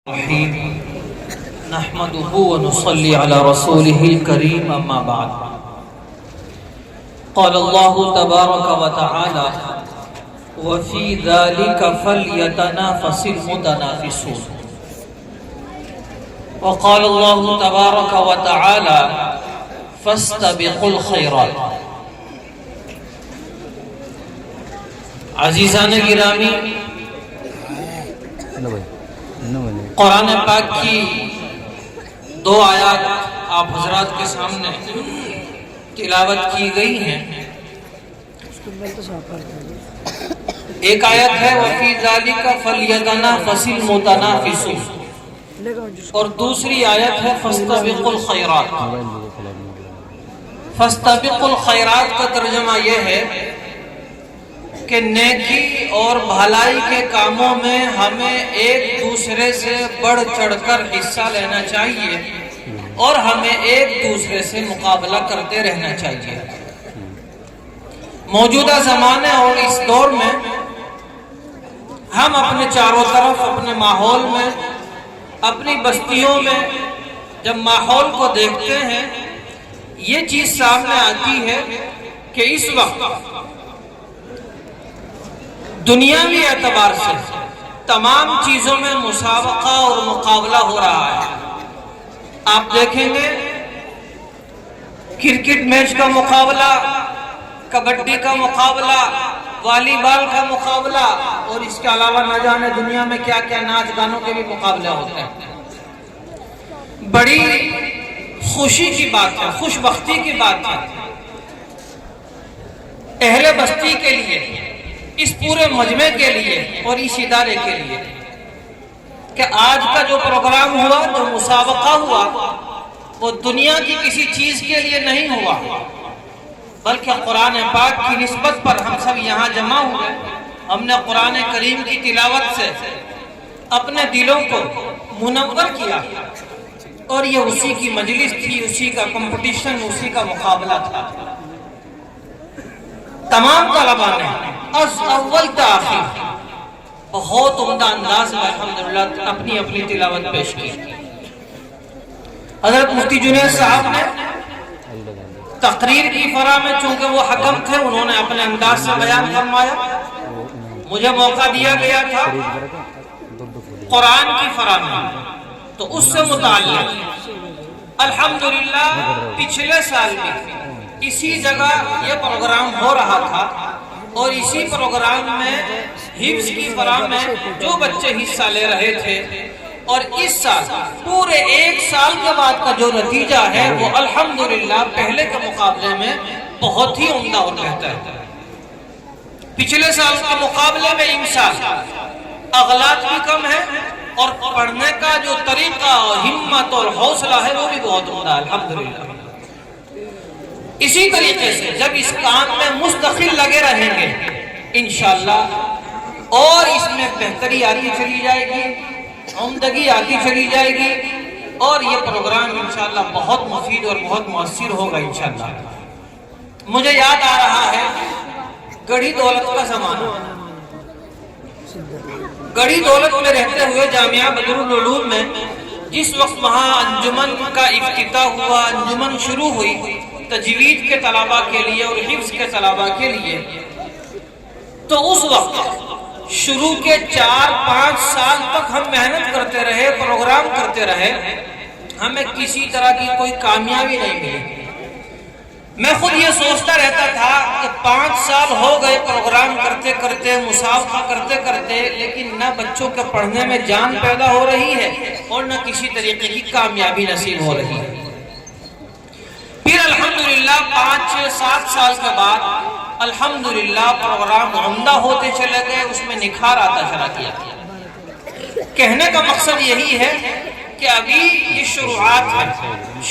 الرحيم نحمده ونصلي على رسوله الكريم أما بعد قال الله تبارك وتعالى وفي ذلك فليتنافس المتنافسون وقال الله تبارك وتعالى فاستبقوا الخيرات. عزیزان گرامی، قرآن پاک کی دو آیات آپ حضرات کے سامنے تلاوت کی گئی ہیں. ایک آیت ہے وَفِي ذَلِكَ فَلْيَتَنَافَسِ الْمُتَنَافِسُونَ اور دوسری آیت ہے فَاسْتَبِقُوا الْخَيْرَاتِ. فَاسْتَبِقُوا الْخَيْرَاتِ کا ترجمہ یہ ہے کہ نیکی اور بھلائی کے کاموں میں ہمیں ایک دوسرے سے بڑھ چڑھ کر حصہ لینا چاہیے اور ہمیں ایک دوسرے سے مقابلہ کرتے رہنا چاہیے. موجودہ زمانے اور اس دور میں ہم اپنے چاروں طرف اپنے ماحول میں اپنی بستیوں میں جب ماحول کو دیکھتے ہیں یہ چیز سامنے آتی ہے کہ اس وقت دنیاوی اعتبار سے تمام چیزوں میں مسابقہ اور مقابلہ ہو رہا ہے. آپ دیکھیں گے کرکٹ میچ کا مقابلہ، کبڈی کا مقابلہ، والی بال کا مقابلہ اور اس کے علاوہ نہ جانے دنیا میں کیا کیا ناچ گانوں کے بھی مقابلے ہوتے ہیں. بڑی خوشی کی بات ہے، خوش بختی کی بات ہے اہل بستی کے لیے، اس پورے مجمع کے لیے اور اس ادارے کے لیے کہ آج کا جو پروگرام ہوا، جو مسابقہ ہوا، وہ دنیا کی کسی چیز کے لیے نہیں ہوا بلکہ قرآن پاک کی نسبت پر ہم سب یہاں جمع ہوئے. ہم نے قرآن کریم کی تلاوت سے اپنے دلوں کو منور کیا اور یہ اسی کی مجلس تھی، اسی کا کمپٹیشن، اسی کا مقابلہ تھا. تمام طلباء نے از اول تا آخر بہت عمدہ انداز میں الحمدللہ اپنی اپنی تلاوت پیش کی. حضرت مفتی جنید صاحب نے تقریر کی فرا میں چونکہ وہ حکم تھے انہوں نے اپنے انداز سے بیان فرمایا. مجھے موقع دیا گیا تھا قرآن کی فرا میں، تو اس سے متعلق الحمدللہ پچھلے سال بھی اسی جگہ یہ پروگرام ہو رہا تھا اور اسی پروگرام میں حفظ کی فرا میں جو بچے حصہ لے رہے تھے اور اس سال پورے ایک سال کے بعد کا جو نتیجہ ہے وہ الحمدللہ پہلے کے مقابلے میں بہت ہی عمدہ اور بہتر ہے. پچھلے سال کے مقابلے میں امسال اغلاط بھی کم ہے اور پڑھنے کا جو طریقہ ہمت اور حوصلہ ہے وہ بھی بہت عمدہ ہے الحمدللہ. اسی طریقے سے جب اس کام میں مستقل لگے رہیں گے انشاءاللہ اور اس میں بہتری آتی چلی جائے گی، عمدگی آتی چلی جائے گی اور یہ پروگرام انشاءاللہ بہت مفید اور بہت مؤثر ہوگا انشاءاللہ. مجھے یاد آ رہا ہے گڑھی دولت کا زمانہ. گڑھی دولت میں رہتے ہوئے جامعہ بدرالعلوم میں جس وقت وہاں انجمن کا افتتاح ہوا، انجمن شروع ہوئی تجوید کے طلباء کے لیے اور حفظ کے طلباء کے لیے، تو اس وقت شروع کے 4-5 سال تک ہم محنت کرتے رہے، پروگرام کرتے رہے، ہمیں کسی طرح کی کوئی کامیابی نہیں ملی. میں خود یہ سوچتا رہتا تھا کہ 5 سال ہو گئے پروگرام کرتے کرتے، مسابقہ کرتے کرتے، لیکن نہ بچوں کے پڑھنے میں جان پیدا ہو رہی ہے اور نہ کسی طریقے کی کامیابی نصیب ہو رہی ہے. پھر الحمدللہ 5-7 سال کے بعد الحمدللہ پروگرام عمدہ ہوتے چلے گئے، اس میں نکھار آتا چلا گیا. کہنے کا مقصد یہی ہے کہ ابھی یہ شروعات ہے،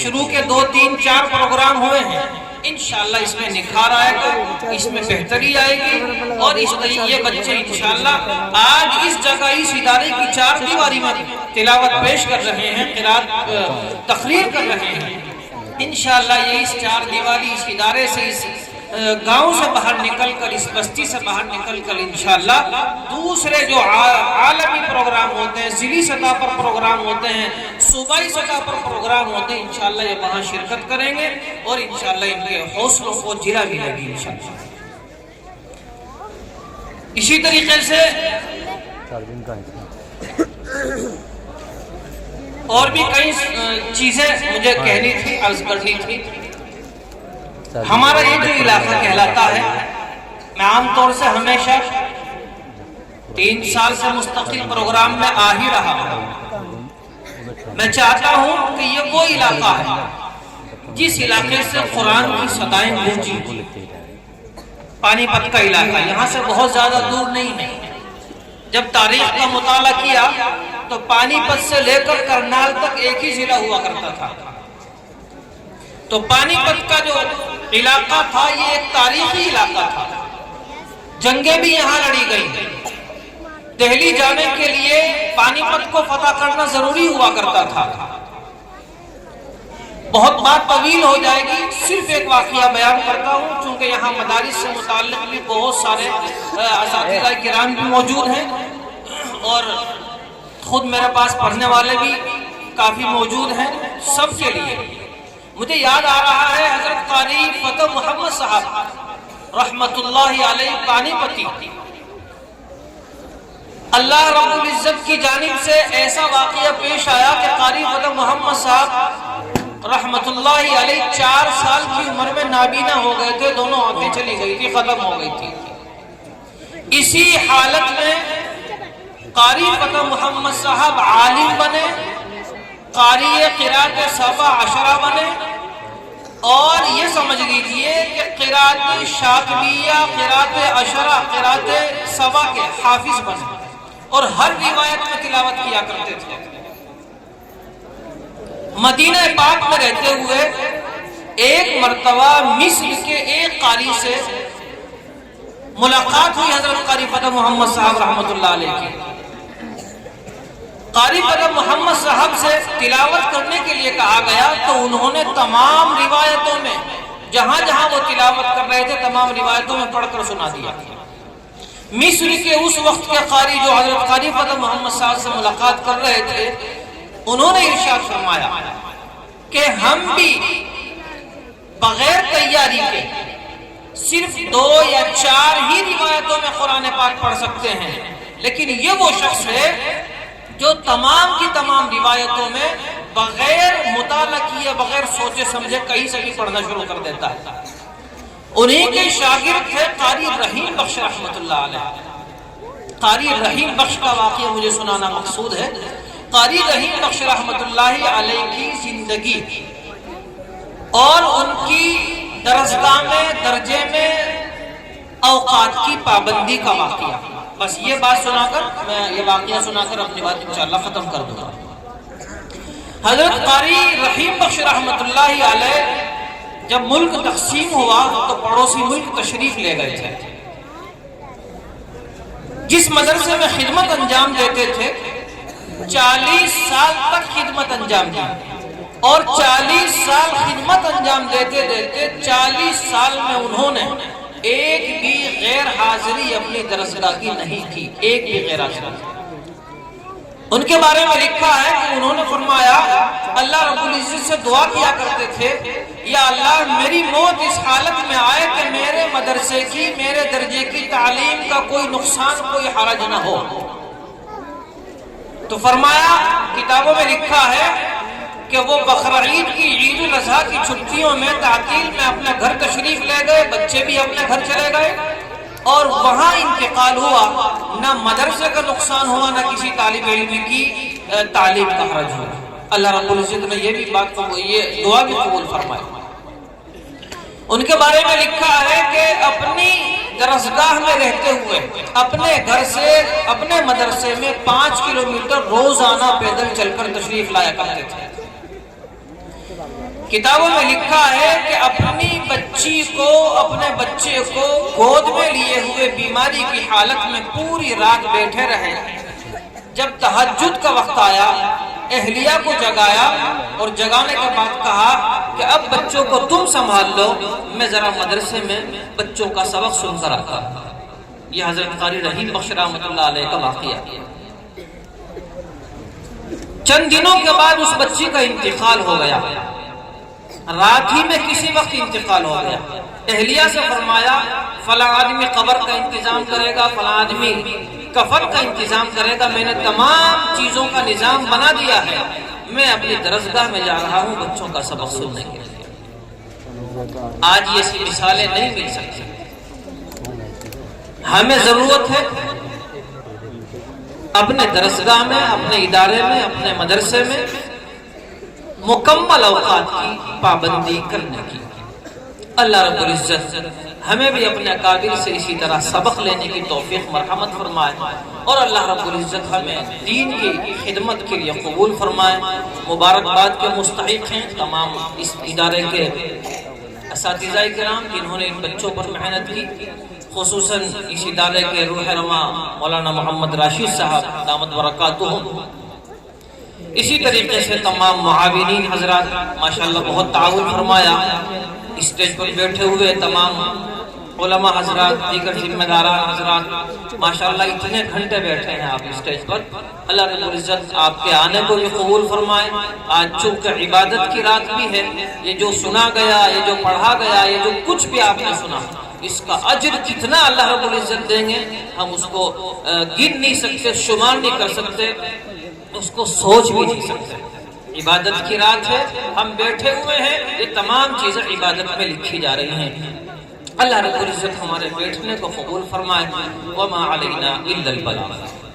شروع کے 2-3-4 پروگرام ہوئے ہیں، انشاءاللہ اس میں نکھار آئے گا، اس میں بہتری آئے گی اور اس طریقے یہ بچے انشاءاللہ آج اس جگہ اس ادارے کی 4 دیواری میں تلاوت پیش کر رہے ہیں، قرات تقریر کر رہے ہیں. انشاءاللہ یہ اس 4 دیواری اس ادارے سے، اس گاؤں سے باہر نکل کر، اس بستی سے باہر نکل کر انشاءاللہ دوسرے جو عالمی پروگرام ہوتے ہیں، ضلعی سطح پر پروگرام ہوتے ہیں، صوبائی سطح پر پروگرام ہوتے ہیں، انشاءاللہ یہ وہاں شرکت کریں گے اور انشاءاللہ ان کے حوصلوں کو جلا ملے گی انشاءاللہ۔ اسی طریقے سے اور بھی کئی چیزیں مجھے کہنی تھی، عرض کرنی تھی۔ ہمارا یہ جو علاقہ کہلاتا ہے، میں عام طور سے ہمیشہ 3 سال سے مستقل پروگرام میں آ ہی رہا ہوں۔ میں چاہتا ہوں کہ یہ وہ علاقہ ہے جس علاقے سے قرآن کی صدائیں گونجی، پانی پت کا علاقہ، یہاں سے بہت زیادہ دور نہیں ہے۔ جب تاریخ کا مطالعہ کیا تو پانی پت سے لے کر کرنال تک ایک ہی ضلع ہوا کرتا تھا۔ تو پانی پت کا جو علاقہ تھا یہ ایک تاریخی علاقہ تھا، جنگیں بھی یہاں لڑی گئی۔ دہلی جانے کے لیے پانی پت کو فتح کرنا ضروری ہوا کرتا تھا۔ بہت بات طویل ہو جائے گی، صرف ایک واقعہ بیان کرتا ہوں، چونکہ یہاں مدارس سے متعلق بھی بہت سارے اساتذہ کرام بھی موجود ہیں اور خود میرے پاس پڑھنے والے بھی کافی موجود ہیں۔ سب کے لیے مجھے یاد آ رہا ہے حضرت قاری فتح محمد صاحب رحمت اللہ علیہ پانی پتی، اللہ رب العزت کی جانب سے ایسا واقعہ پیش آیا کہ قاری فتح محمد صاحب رحمت اللہ علیہ 4 سال کی عمر میں نابینا ہو گئے تھے، دونوں آنکھیں چلی گئی تھی، ختم ہو گئی تھی۔ اسی حالت میں قاری فتح محمد صاحب عالم بنے، قاری قرات 17 بنے، اور یہ سمجھ لیجئے کہ قرات شاطبیہ، قرات 10، قرات 7 کے حافظ بنے اور ہر روایت میں تلاوت کیا کرتے تھے۔ مدینہ پاک میں رہتے ہوئے ایک مرتبہ مصر کے ایک قاری سے ملاقات ہوئی حضرت قاری فتح محمد صاحب رحمت اللہ علیہ کی۔ قاری فتح محمد صاحب سے تلاوت کرنے کے لیے کہا گیا تو انہوں نے تمام روایتوں میں جہاں جہاں وہ تلاوت کر رہے تھے تمام روایتوں میں پڑھ کر سنا دیا۔ مصر کے اس وقت کے قاری جو حضرت قاری فتح محمد صاحب سے ملاقات کر رہے تھے، انہوں نے ارشاد فرمایا کہ ہم بھی بغیر تیاری کے صرف 2 یا 4 ہی روایتوں میں قرآن پاک پڑھ سکتے ہیں، لیکن یہ وہ شخص ہے جو تمام کی تمام روایتوں میں بغیر مطالعہ کیے، بغیر سوچے سمجھے کہیں سے بھی پڑھنا شروع کر دیتا ہے۔ انہی کے شاگرد تھے قاری رحیم بخش رحمت اللہ علیہ۔ قاری رحیم بخش کا واقعہ مجھے سنانا مقصود ہے۔ قاری رحیم بخش رحمت اللہ علیہ کی زندگی اور ان کی درسگاہ میں، درجے میں اوقات کی پابندی کا واقعہ، بس یہ بات سنا کر میں یہ واقعہ سنا کر اپنی بات انشاءاللہ ختم کر دوں گا۔ حضرت قاری رحیم بخش رحمت اللہ علیہ جب ملک تقسیم ہوا تو پڑوسی ملک تشریف لے گئے تھے۔ جس مدرسے میں خدمت انجام دیتے تھے 40 سال تک خدمت انجام دی، اور 40 سال خدمت انجام دیتے دیتے 40 سال میں انہوں نے ایک بھی غیر حاضری اپنی درسگاہ کی نہیں کی، ایک بھی غیر حاضری۔ ان کے بارے میں لکھا ہے کہ انہوں نے فرمایا اللہ رب العزت سے دعا کیا کرتے تھے، یا اللہ میری موت اس حالت میں آئے کہ میرے مدرسے کی، میرے درجے کی تعلیم کا کوئی نقصان، کوئی حرج نہ ہو۔ تو فرمایا کتابوں میں لکھا ہے کہ وہ بقرعید کی، عید الاضحیٰ کی چھٹیوں میں، تعطیل میں اپنے گھر تشریف لے گئے، بچے بھی اپنے گھر چلے گئے، اور وہاں انتقال ہوا، نہ مدرسے کا نقصان ہوا، نہ کسی طالب علم کی تعلیم کا حرج ہوا۔ اللہ رب العزت نے یہ بھی بات کو، یہ دعا بھی قبول فرمائی۔ ان کے بارے میں لکھا ہے کہ اپنی درسگاہ میں رہتے ہوئے اپنے گھر سے اپنے مدرسے میں 5 کلومیٹر روزانہ پیدل چل کر تشریف لایا کرتے تھے۔ کتابوں میں لکھا ہے کہ اپنی بچی کو، اپنے بچے کو گود میں لیے ہوئے بیماری کی حالت میں پوری رات بیٹھے رہے۔ جب تہجد کا وقت آیا اہلیہ کو جگایا اور جگانے کے بعد کہا کہ اب بچوں کو تم سنبھال لو، میں ذرا مدرسے میں بچوں کا سبق سن کر آتا۔ یہ حضرت قاری رحیم بخش رحمۃ اللہ علیہ کا واقعہ۔ چند دنوں کے بعد اس بچی کا انتقال ہو گیا، رات ہی میں کسی وقت انتقال ہو گیا۔ اہلیہ سے فرمایا فلاں آدمی قبر کا انتظام کرے گا، فلاں آدمی کفن کا انتظام کرے گا، میں نے تمام چیزوں کا نظام بنا دیا ہے، میں اپنی درسگاہ میں جا رہا ہوں بچوں کا سبق سننے کے لیے۔ آج یہ سی مثالیں نہیں مل سکتی۔ ہمیں ضرورت ہے اپنے درسگاہ میں، اپنے ادارے میں، اپنے مدرسے میں مکمل اوقات کی پابندی کرنے کی۔ اللہ رب العزت ہمیں بھی اپنے اکابر سے اسی طرح سبق لینے کی توفیق مرحمت فرمائے، اور اللہ رب العزت ہمیں دین کی خدمت کے لیے قبول فرمائے۔ مبارکباد کے مستحق ہیں تمام اس ادارے کے اساتذہ کرام جنہوں نے ان بچوں پر محنت کی، خصوصاً اس ادارے کے روح رواں مولانا محمد راشد صاحب دامت برکاتہم۔ اسی طریقے سے تمام معاونین حضرات ماشاءاللہ بہت تعاون فرمایا۔ اسٹیج پر بیٹھے ہوئے تمام علماء حضرات، دیگر ذمہ داران حضرات، ماشاءاللہ اتنے گھنٹے بیٹھے ہیں آپ اسٹیج پر۔ اللہ رب العزت آپ کے آنے کو بھی قبول فرمائے۔ آج چونکہ عبادت کی رات بھی ہے، یہ جو سنا گیا، یہ جو پڑھا گیا، یہ جو کچھ بھی آپ نے سنا، اس کا اجر کتنا اللہ رب العزت دیں گے ہم اس کو گن نہیں سکتے، شمار نہیں کر سکتے، اس کو سوچ بھی نہیں سکتے۔ عبادت کی رات ہے، ہم بیٹھے ہوئے ہیں، یہ تمام چیزیں عبادت میں لکھی جا رہی ہیں۔ اللہ رب العزت ہمارے بیٹھنے کو قبول فرمائے۔ وما علینا الا البلاغ۔